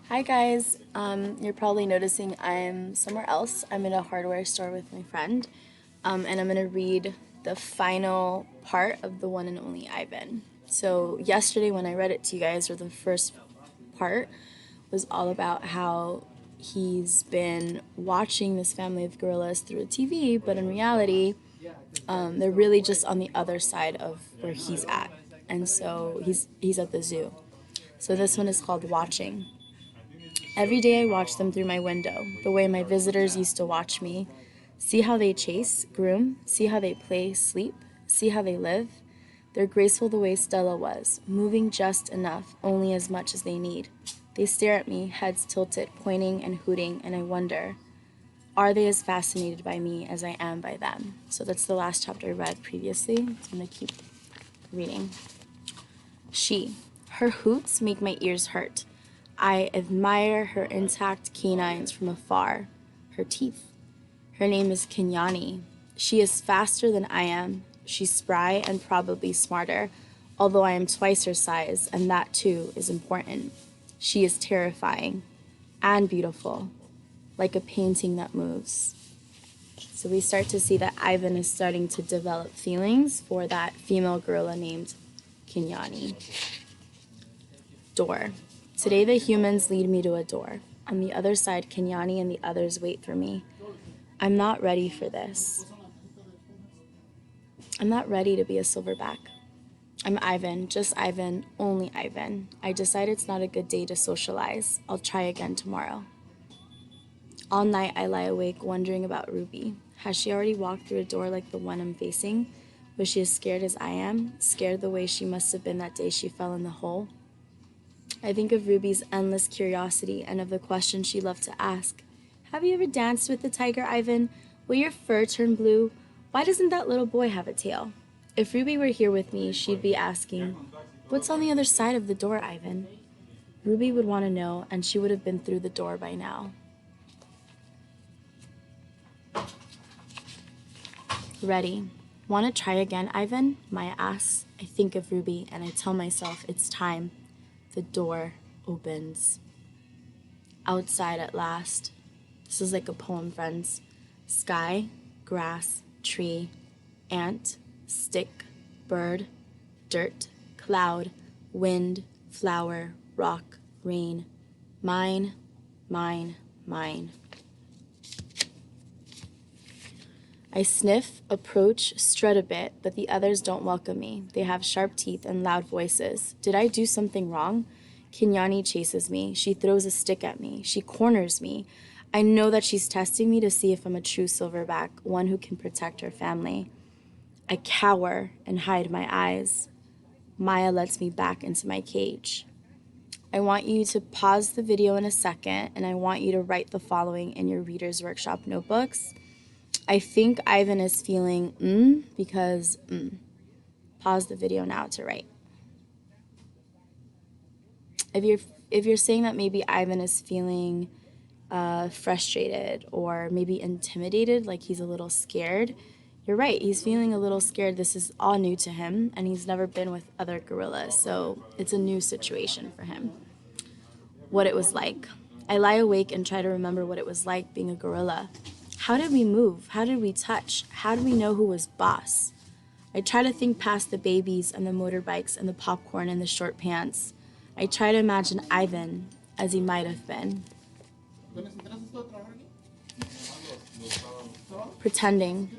Hi guys, you're probably noticing I'm somewhere else. I'm in a hardware store with my friend, and I'm gonna read the final part of the one and only Ivan. So yesterday when I read it to you guys, or the first part, was all about how he's been watching this family of gorillas through a TV, but in reality, they're really just on the other side of where he's at, and so he's at the zoo. So this one is called Watching. Every day I watch them through my window, the way my visitors used to watch me. See how they chase, groom, see how they play, sleep, see how they live. They're graceful the way Stella was, moving just enough, only as much as they need. They stare at me, heads tilted, pointing and hooting, and I wonder, are they as fascinated by me as I am by them? So that's the last chapter I read previously. So I'm going to keep reading. She. Her hoots make my ears hurt. I admire her intact canines from afar. Her teeth. Her name is Kenyani. She is faster than I am. She's spry and probably smarter, although I am twice her size, and that too is important. She is terrifying and beautiful, like a painting that moves. So we start to see that Ivan is starting to develop feelings for that female gorilla named Kenyani. Door. Today the humans lead me to a door. On the other side, Kenyani and the others wait for me. I'm not ready for this. I'm not ready to be a silverback. I'm Ivan, just Ivan, only Ivan. I decide it's not a good day to socialize. I'll try again tomorrow. All night I lie awake wondering about Ruby. Has she already walked through a door like the one I'm facing? Was she as scared as I am? Scared the way she must have been that day she fell in the hole? I think of Ruby's endless curiosity and of the question she loved to ask. Have you ever danced with the tiger, Ivan? Will your fur turn blue? Why doesn't that little boy have a tail? If Ruby were here with me, she'd be asking, what's on the other side of the door, Ivan? Ruby would want to know, and she would have been through the door by now. Ready. Want to try again, Ivan? Maya asks. I think of Ruby, and I tell myself it's time. The door opens. Outside at last. This is like a poem, friends. Sky, grass, tree, ant, stick, bird, dirt, cloud, wind, flower, rock, rain. Mine, mine, mine. I sniff, approach, strut a bit, but the others don't welcome me. They have sharp teeth and loud voices. Did I do something wrong? Kenyani chases me. She throws a stick at me. She corners me. I know that she's testing me to see if I'm a true silverback, one who can protect her family. I cower and hide my eyes. Maya lets me back into my cage. I want you to pause the video in a second, and I want you to write the following in your Reader's Workshop notebooks. I think Ivan is feeling because pause the video now to write. If you're saying that maybe Ivan is feeling frustrated or maybe intimidated, like he's a little scared, you're right. He's feeling a little scared. This is all new to him, and he's never been with other gorillas, so it's a new situation for him. What it was like. I lie awake and try to remember what it was like being a gorilla. How did we move? How did we touch? How did we know who was boss? I try to think past the babies and the motorbikes and the popcorn and the short pants. I try to imagine Ivan as he might have been. Pretending.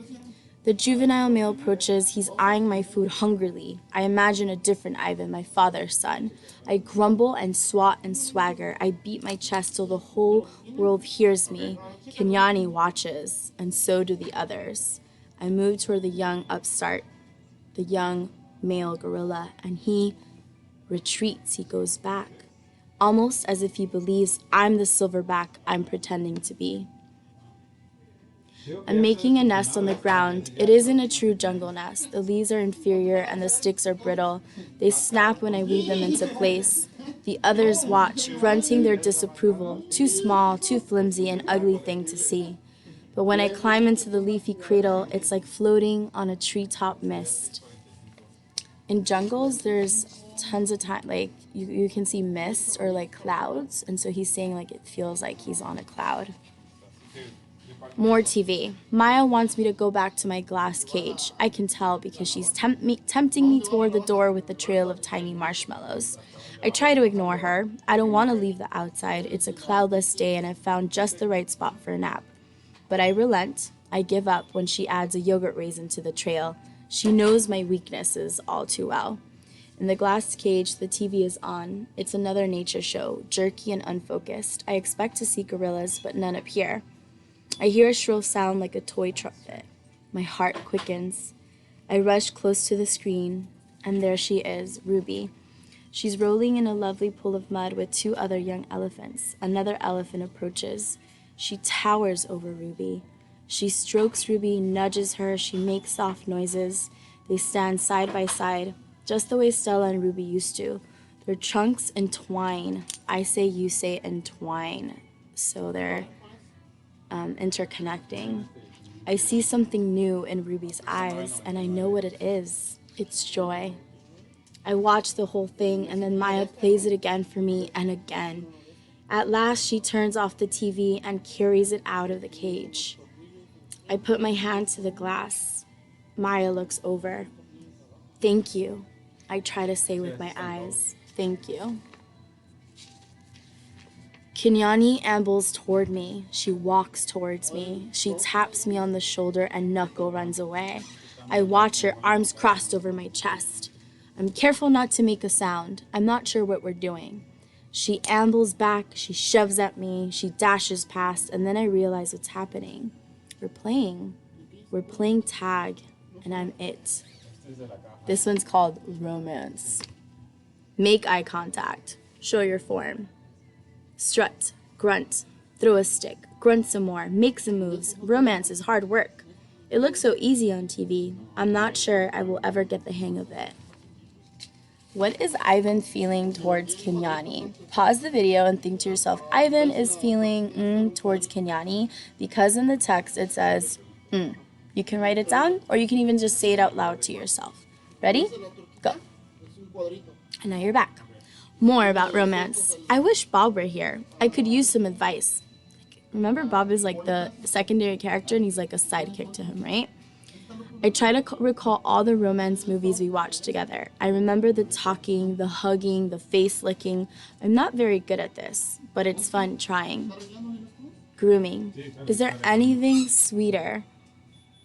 The juvenile male approaches. He's eyeing my food hungrily. I imagine a different Ivan, my father's son. I grumble and swat and swagger. I beat my chest till the whole world hears me. Kenyani watches, and so do the others. I move toward the young upstart, the young male gorilla, and he retreats. He goes back, almost as if he believes I'm the silverback I'm pretending to be. I'm making a nest on the ground. It isn't a true jungle nest. The leaves are inferior and the sticks are brittle. They snap when I weave them into place. The others watch, grunting their disapproval. Too small, too flimsy, an ugly thing to see. But when I climb into the leafy cradle, it's like floating on a treetop mist. In jungles, there's tons of time, like you can see mist or like clouds, and so he's saying like it feels like he's on a cloud. More TV. Maya wants me to go back to my glass cage. I can tell because she's tempting me toward the door with a trail of tiny marshmallows. I try to ignore her. I don't want to leave the outside. It's a cloudless day and I've found just the right spot for a nap. But I relent. I give up when she adds a yogurt raisin to the trail. She knows my weaknesses all too well. In the glass cage, the TV is on. It's another nature show, jerky and unfocused. I expect to see gorillas, but none appear. I hear a shrill sound like a toy trumpet. My heart quickens. I rush close to the screen, and there she is, Ruby. She's rolling in a lovely pool of mud with 2 other young elephants. Another elephant approaches. She towers over Ruby. She strokes Ruby, nudges her, she makes soft noises. They stand side by side, just the way Stella and Ruby used to. Their trunks entwine. I say, you say, entwine. So they're interconnecting. I see something new in Ruby's eyes, and I know what it is. It's joy. I watch the whole thing, and then Maya plays it again for me and again. At last, she turns off the TV and carries it out of the cage. I put my hand to the glass. Maya looks over. Thank you. I try to say with my eyes, thank you. Kenyani ambles toward me. She walks towards me. She taps me on the shoulder and Knuckle runs away. I watch her, arms crossed over my chest. I'm careful not to make a sound. I'm not sure what we're doing. She ambles back, she shoves at me, she dashes past, and then I realize what's happening. We're playing tag, and I'm it. This one's called romance. Make eye contact. Show your form. Strut, grunt, throw a stick, grunt some more, make some moves. Romance is hard work. It looks so easy on TV. I'm not sure I will ever get the hang of it. What is Ivan feeling towards Kenyani? Pause the video and think to yourself, Ivan is feeling towards Kenyani because in the text it says You can write it down or you can even just say it out loud to yourself. Ready? Go. And now you're back. More about romance. I wish Bob were here. I could use some advice. Remember, Bob is like the secondary character and he's like a sidekick to him, right? I try to recall all the romance movies we watched together. I remember the talking, the hugging, the face licking. I'm not very good at this, but it's fun trying. Grooming. Is there anything sweeter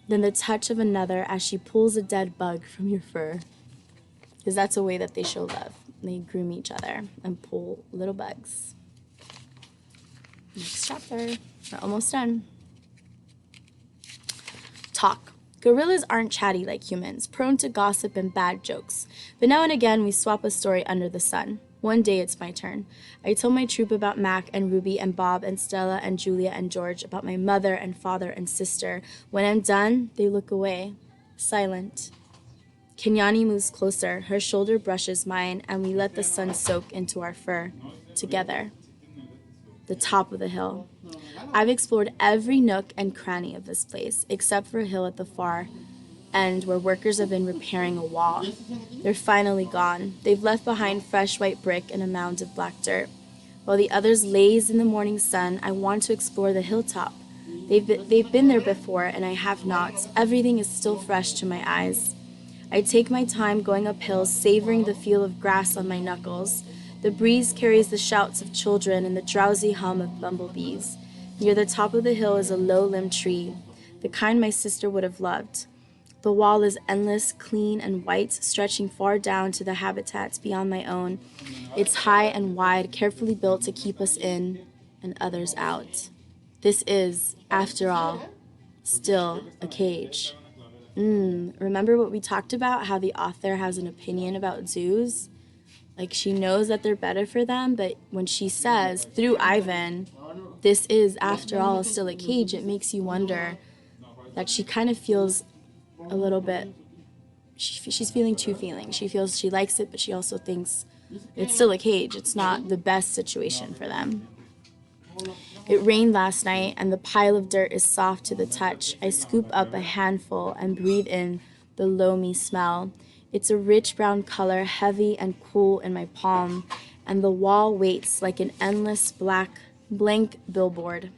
than the touch of another as she pulls a dead bug from your fur? Because that's a way that they show love. They groom each other and pull little bugs. Next chapter. We're almost done. Talk. Gorillas aren't chatty like humans, prone to gossip and bad jokes. But now and again, we swap a story under the sun. One day, it's my turn. I tell my troop about Mac and Ruby and Bob and Stella and Julia and George, about my mother and father and sister. When I'm done, they look away, silent. Kenyani moves closer. Her shoulder brushes mine, and we let the sun soak into our fur, together. The top of the hill. I've explored every nook and cranny of this place, except for a hill at the far end where workers have been repairing a wall. They're finally gone. They've left behind fresh white brick and a mound of black dirt. While the others laze in the morning sun, I want to explore the hilltop. They've been there before, and I have not. Everything is still fresh to my eyes. I take my time going up hills, savoring the feel of grass on my knuckles. The breeze carries the shouts of children and the drowsy hum of bumblebees. Near the top of the hill is a low-limbed tree, the kind my sister would have loved. The wall is endless, clean, and white, stretching far down to the habitats beyond my own. It's high and wide, carefully built to keep us in and others out. This is, after all, still a cage. Remember what we talked about, how the author has an opinion about zoos? Like, she knows that they're better for them, but when she says, through Ivan, this is, after all, still a cage, it makes you wonder that she kind of feels a little bit, she's feeling two feelings. She feels she likes it, but she also thinks it's still a cage. It's not the best situation for them. It rained last night, and the pile of dirt is soft to the touch. I scoop up a handful and breathe in the loamy smell. It's a rich brown color, heavy and cool in my palm, and the wall waits like an endless blank billboard.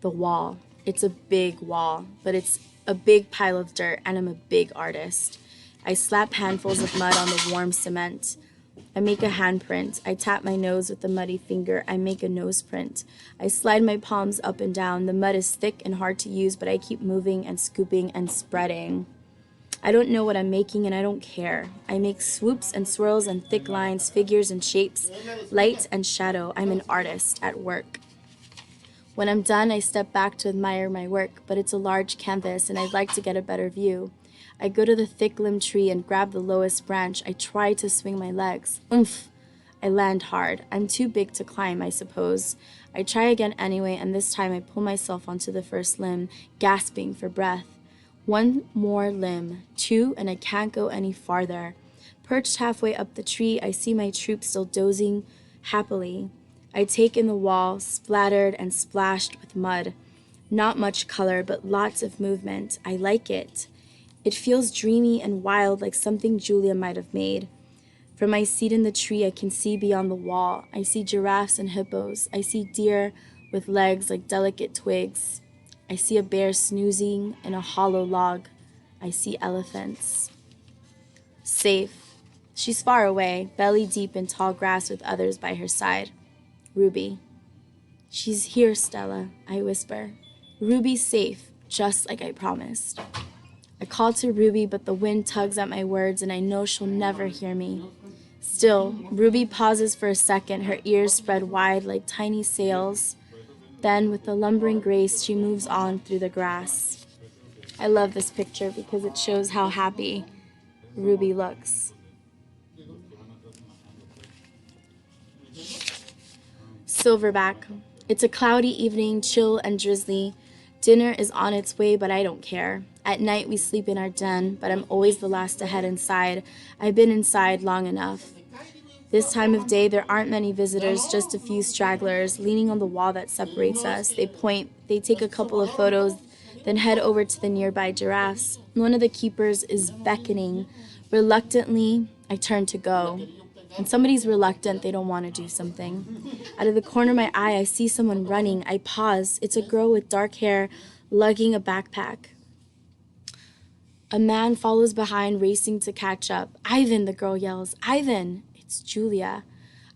The wall. It's a big wall, but it's a big pile of dirt, and I'm a big artist. I slap handfuls of mud on the warm cement. I make a handprint. I tap my nose with the muddy finger. I make a nose print. I slide my palms up and down. The mud is thick and hard to use, but I keep moving and scooping and spreading. I don't know what I'm making, and I don't care. I make swoops and swirls and thick lines, figures and shapes, light and shadow. I'm an artist at work. When I'm done, I step back to admire my work, but it's a large canvas, and I'd like to get a better view. I go to the thick-limbed tree and grab the lowest branch. I try to swing my legs. Oomph! I land hard. I'm too big to climb, I suppose. I try again anyway, and this time I pull myself onto the first limb, gasping for breath. One more limb, 2, and I can't go any farther. Perched halfway up the tree, I see my troop still dozing happily. I take in the wall, splattered and splashed with mud. Not much color, but lots of movement. I like it. It feels dreamy and wild, like something Julia might have made. From my seat in the tree, I can see beyond the wall. I see giraffes and hippos. I see deer with legs like delicate twigs. I see a bear snoozing in a hollow log. I see elephants. Safe. She's far away, belly deep in tall grass with others by her side. Ruby. She's here, Stella, I whisper. Ruby's safe, just like I promised. I call to Ruby, but the wind tugs at my words, and I know she'll never hear me. Still, Ruby pauses for a second, her ears spread wide like tiny sails. Then, with a lumbering grace, she moves on through the grass. I love this picture because it shows how happy Ruby looks. Silverback. It's a cloudy evening, chill and drizzly. Dinner is on its way, but I don't care. At night we sleep in our den, but I'm always the last to head inside. I've been inside long enough. This time of day there aren't many visitors, just a few stragglers leaning on the wall that separates us. They point, they take a couple of photos, then head over to the nearby giraffes. One of the keepers is beckoning. Reluctantly, I turn to go. When somebody's reluctant, they don't want to do something. Out of the corner of my eye, I see someone running. I pause. It's a girl with dark hair lugging a backpack. A man follows behind, racing to catch up. Ivan, the girl yells. Ivan! It's Julia.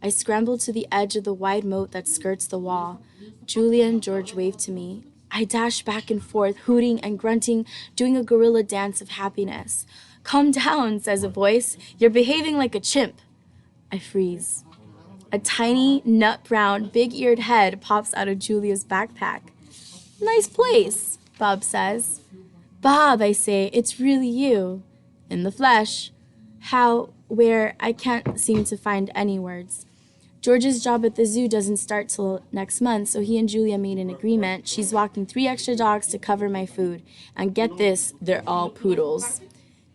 I scramble to the edge of the wide moat that skirts the wall. Julia and George wave to me. I dash back and forth, hooting and grunting, doing a gorilla dance of happiness. Calm down, says a voice. You're behaving like a chimp. I freeze. A tiny, nut-brown, big-eared head pops out of Julia's backpack. Nice place, Bob says. Bob, I say, it's really you. In the flesh. How, where, I can't seem to find any words. George's job at the zoo doesn't start till next month, so he and Julia made an agreement. She's walking 3 extra dogs to cover my food. And get this, they're all poodles.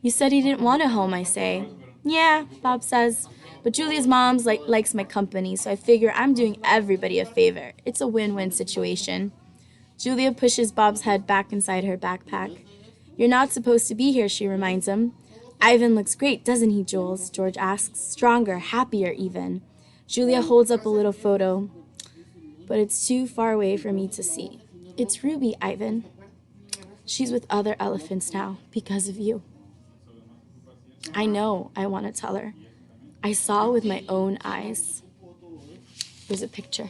You said he didn't want a home, I say. Yeah, Bob says. But Julia's mom likes my company, so I figure I'm doing everybody a favor. It's a win-win situation. Julia pushes Bob's head back inside her backpack. You're not supposed to be here, she reminds him. Ivan looks great, doesn't he, Jules? George asks. Stronger, happier even. Julia holds up a little photo, but it's too far away for me to see. It's Ruby, Ivan. She's with other elephants now, because of you. I know, I want to tell her. I saw with my own eyes. There's a picture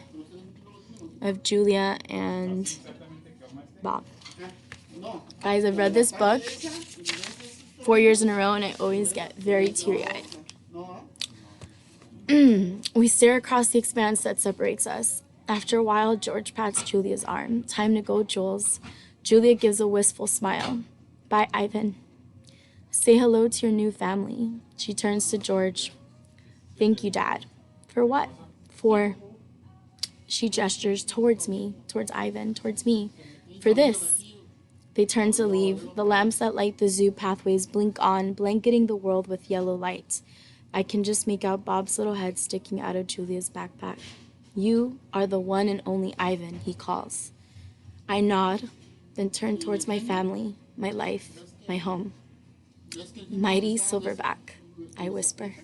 of Julia and Bob. Guys, I've read this book 4 years in a row, and I always get very teary-eyed. We stare across the expanse that separates us. After a while, George pats Julia's arm. Time to go, Jules. Julia gives a wistful smile. Bye, Ivan. Say hello to your new family. She turns to George. Thank you, Dad. For what? For... She gestures towards me, towards Ivan, towards me. For this. They turn to leave. The lamps that light the zoo pathways blink on, blanketing the world with yellow light. I can just make out Bob's little head sticking out of Julia's backpack. You are the one and only Ivan, he calls. I nod, then turn towards my family, my life, my home. Mighty silverback, I whisper.